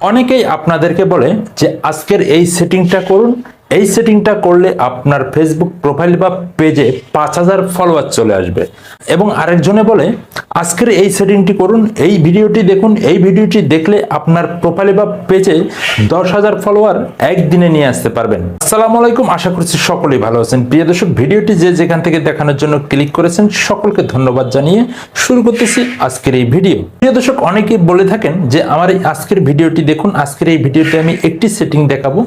অনেকেই আপনাদেরকে বলে যে আজকের এই সেটিংটা করুন, এই সেটিংটা করলে আপনার ফেসবুক প্রোফাইল বা পেজে 5,000 ফলোয়ার চলে আসবে। এবং আরেকজনে বলে আজকের এই সেটিংটি করুন, এই ভিডিওটি দেখুন, এই ভিডিওটি দেখলে আপনার প্রোফাইলে বা পেজে 10,000 ফলোয়ার একদিনে নিয়ে আসতে পারবেন। আসসালামু আলাইকুম, আশা করছি সকলেই ভালো আছেন। প্রিয় দর্শক, ভিডিওটি যে যেখান থেকে দেখানোর জন্য ক্লিক করেছেন সকলকে ধন্যবাদ জানিয়ে শুরু করতেছি আজকের এই ভিডিও। প্রিয় দর্শক, অনেকেই বলে থাকেন যে আমার এই আজকের ভিডিওটি দেখুন, আজকের এই ভিডিওতে আমি একটি সেটিং দেখাবো,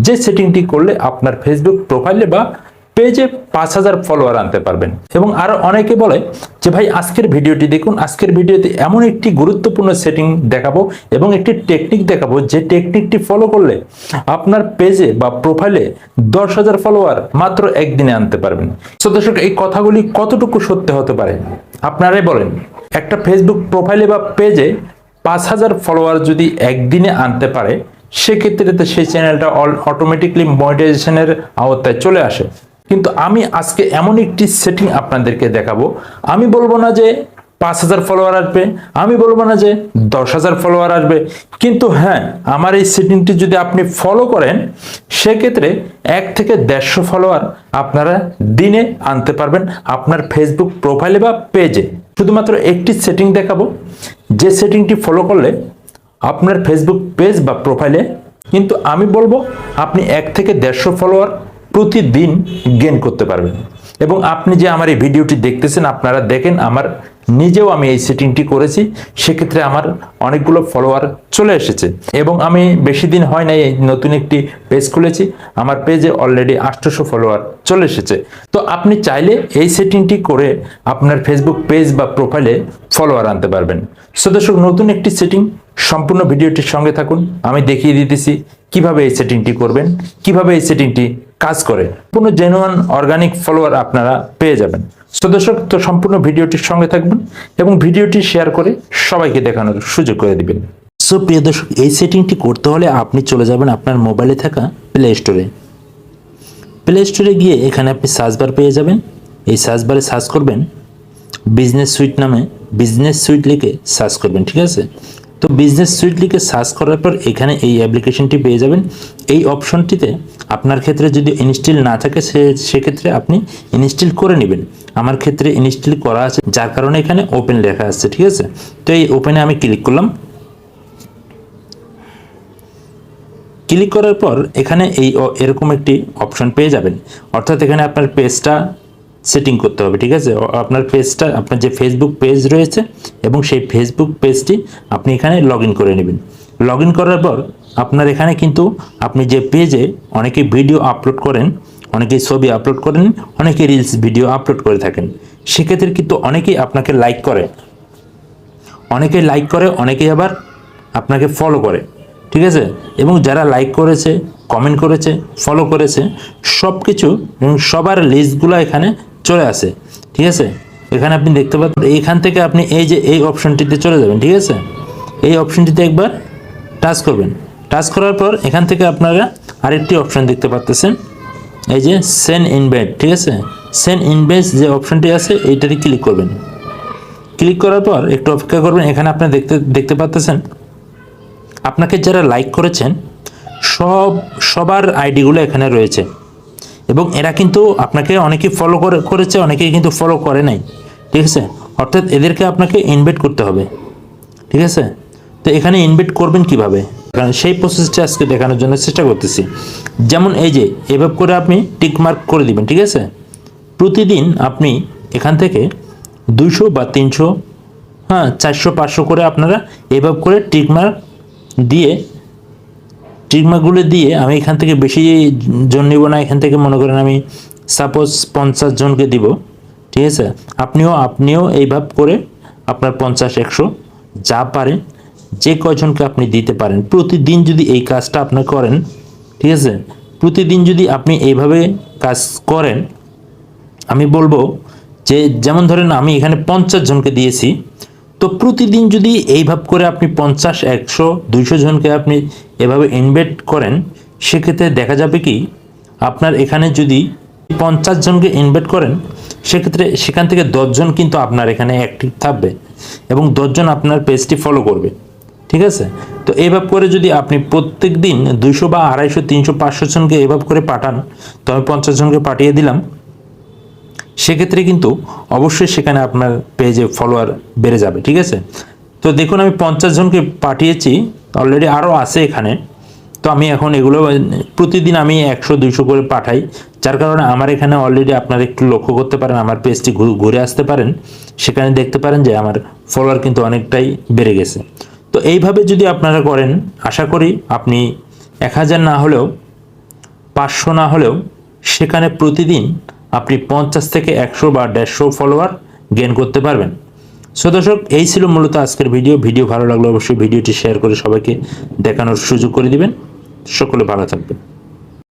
যে সেটিংটি করলে আপনার ফেসবুক প্রোফাইলে বা পেজে 5,000 ফলোয়ার আনতে পারবেন। এবং আরো অনেকে বলে যে ভাই আজকের ভিডিওটি দেখুন, আজকের ভিডিওতে এমন একটি গুরুত্বপূর্ণ সেটিং দেখাবো এবং একটি টেকনিক দেখাবো, যে টেকনিকটি ফলো করলে আপনার পেজে বা প্রোফাইলে 10,000 ফলোয়ার মাত্র একদিনে আনতে পারবেন। তো দর্শক, এই কথাগুলি কতটুকু সত্য হতে পারে আপনারাই বলেন। একটা ফেসবুক প্রোফাইলে বা পেজে 5,000 ফলোয়ার যদি একদিনে আনতে পারে, সেক্ষেত্রে তো সেই চ্যানেলটা অটোমেটিকলি মনিটাইজেশনের আওতায় চলে আসে। কিন্তু আমি আজকে এমন একটি সেটিং আপনাদেরকে দেখাবো, আমি বলবো না যে 5,000 ফলোয়ার আসবে, আমি বলবো না যে 10,000 ফলোয়ার আসবে, কিন্তু হ্যাঁ, আমার এই সেটিংটি যদি আপনি ফলো করেন সেক্ষেত্রে 1 থেকে 150 ফলোয়ার আপনারা দিনে আনতে পারবেন আপনার ফেসবুক প্রোফাইলে বা পেজে। শুধুমাত্র একটি সেটিং দেখাবো, যে সেটিংটি ফলো করলে আপনার ফেসবুক পেজ বা প্রোফাইলে কিন্তু আমি বলবো আপনি 1 থেকে 150 ফলোয়ার প্রতিদিন গেইন করতে পারবেন। এবং আপনি যে আমার এই ভিডিওটি দেখতেছেন, আপনারা দেখেন আমার নিজেও আমি এই সেটিংটি করেছি, সেক্ষেত্রে আমার অনেকগুলো ফলোয়ার চলে এসেছে। এবং আমি বেশি দিন হয় নাই এই নতুন একটি পেজ খুলেছি, আমার পেজে অলরেডি 800 ফলোয়ার চলে এসেছে। তো আপনি চাইলে এই সেটিংটি করে আপনার ফেসবুক পেজ বা প্রোফাইলে ফলোয়ার আনতে পারবেন। সো দর্শক, নতুন একটি সেটিং, সম্পূর্ণ ভিডিওটির সঙ্গে থাকুন, আমি দেখিয়ে দিতেছি কিভাবে এই সেটিংটি করবেন, কিভাবে এই সেটিংটি কাজ করে। কোনো জেনুইন অর্গানিক ফলোয়ার আপনারা পেয়ে যাবেন। সো দর্শক, তো সম্পূর্ণ ভিডিওটির সঙ্গে থাকবেন এবং ভিডিওটি শেয়ার করে সবাইকে দেখানোর সুযোগ করে দিবেন। সো প্রিয় দর্শক, এই সেটিংটি করতে হলে আপনি চলে যাবেন আপনার মোবাইলে থাকা প্লে স্টোরে। প্লে স্টোরে গিয়ে এখানে আপনি সার্চ বার পেয়ে যাবেন। এই সার্চ বারে সার্চ করবেন বিজনেস সুইট নামে, বিজনেস সুইট লিখে সার্চ করবেন, ঠিক আছে? তো বিজনেস সুইট লিখে সার্চ করার পর এখানে এই অ্যাপ্লিকেশনটি পেয়ে যাবেন। এই অপশনটিতে আপনার ক্ষেত্রে যদি ইনস্টল না থাকে সেক্ষেত্রে আপনি ইনস্টল করে নেবেন। আমার ক্ষেত্রে ইনস্টল করা আছে, যার কারণে এখানে ওপেন লেখা আছে, ঠিক আছে? তো এই ওপেনে আমি ক্লিক করলাম। ক্লিক করার পর এখানে এরকম একটি অপশন পেয়ে যাবেন, অর্থাৎ এখানে আপনার পেজটা সেটিং করতে হবে, ঠিক আছে? আপনার পেজটা, আপনার যে ফেসবুক পেজ রয়েছে এবং সেই ফেসবুক পেজটি আপনি এখানে লগ ইন করে নেবেন। লগ ইন করার পর আপনার এখানে কিন্তু আপনি যে পেজে অনেকে ভিডিও আপলোড করেন, অনেকেই ছবি আপলোড করেন, অনেকে রিলস ভিডিও আপলোড করে থাকেন, সেক্ষেত্রে কিন্তু অনেকেই আপনাকে লাইক করে, অনেকেই আবার আপনাকে ফলো করে, ঠিক আছে? এবং যারা লাইক করেছে, কমেন্ট করেছে, ফলো করেছে, সব কিছু এবং সবার লিস্টগুলো এখানে চলে আসে, ঠিক আছে? এখানে আপনি দেখতে পাচ্ছেন, এইখান থেকে আপনি এই যে এই অপশনটিতে চলে যাবেন, ঠিক আছে? এই অপশনটিতে একবার টাচ করবেন। টাচ করার পর এখান থেকে আপনারা আরেকটি অপশন দেখতে পাচ্ছেন, এই যে সেন্ড ইনভাইট, ঠিক আছে? সেন্ড ইনভাইট যে অপশনটি আছে এইটাতে ক্লিক করবেন। ক্লিক করার পর একটু অপেক্ষা করবেন। এখানে আপনি দেখতে পাচ্ছেন আপনাকে যারা লাইক করেছেন সবার আইডিগুলো এখানে রয়েছে, এবং এরা কিন্তু আপনাকে অনেকেই ফলো করেছে, অনেকেই কিন্তু ফলো করে নাই, ঠিক আছে? অর্থাৎ এদেরকে আপনাকে ইনভাইট করতে হবে, ঠিক আছে? তো এখানে ইনভাইট করবেন কিভাবে, কারণ সেই প্রসেসটা আজকে দেখানোর জন্য চেষ্টা করতেছি। যেমন এই যে এভাবে করে আপনি টিক মার্ক করে দিবেন, ঠিক আছে? প্রতিদিন আপনি এখান থেকে 200 বা 300, 400, 500 করে আপনারা এভাবে করে টিকমার্কগুলো দিয়ে আমি এখান থেকে বেশি জন নিব না। এখান থেকে মনে করেন আমি সাপোজ 50 জনকে দিব, ঠিক আছে? আপনিও এইভাবে করে আপনার 50, 100 যা পারেন, যে কয়জনকে আপনি দিতে পারেন, প্রতিদিন যদি এই কাজটা আপনি করেন, ঠিক আছে? প্রতিদিন যদি আপনি এইভাবে কাজ করেন, আমি বলবো যে যেমন ধরেন আমি এখানে 50 জনকে দিয়েছি, তো প্রতিদিন যদি এইভাবে করে আপনি 50, 100, 200 জনকে আপনি এভাবে ইনভাইট করেন, সেক্ষেত্রে দেখা যাবে কি আপনার এখানে যদি 50 জনকে ইনভাইট করেন, সেক্ষেত্রে সেখান থেকে 10 জন কিন্তু আপনার এখানে অ্যাক্টিভ থাকবে এবং 10 জন আপনার পেজটি ফলো করবে, ঠিক আছে। তো এইভাবে করে যদি আপনি প্রত্যেক দিন 200 বা 250 300 500 জনকে এভাবে করে পাঠান, তো আমি 50 জনকে পাঠিয়ে দিলাম, সেক্ষেত্রে কিন্তু অবশ্যই সেখানে আপনার পেজে ফলোয়ার বেড়ে যাবে। ঠিক আছে। তো দেখুন আমি 50 জনকে পাঠিয়েছি, অলরেডি আরও আছে এখানে। তো আমি এখন এগুলো প্রতিদিন আমি 100 200 করে পাঠাই, যার কারণে আমার এখানে অলরেডি আপনারা একটু লক্ষ্য করতে পারেন, আমার পেজটি ঘুরে আসতে পারেন, সেখানে দেখতে পারেন যে আমার ফলোয়ার কিন্তু অনেকটাই বেড়ে গেছে। তো এইভাবে যদি আপনারা করেন, আশা করি আপনি 1000 না হলেও 500 না হলেও সেখানে প্রতিদিন আপনি 50 থেকে 100 বা 150 ফলোয়ার গেইন করতে পারবেন। সো দর্শক, এই ছিল মূলত আজকের ভিডিও ভালো লাগলে অবশ্যই ভিডিওটি শেয়ার করে সবাইকে দেখানোর সুযোগ করে দিবেন। সকলে ভালো থাকবেন।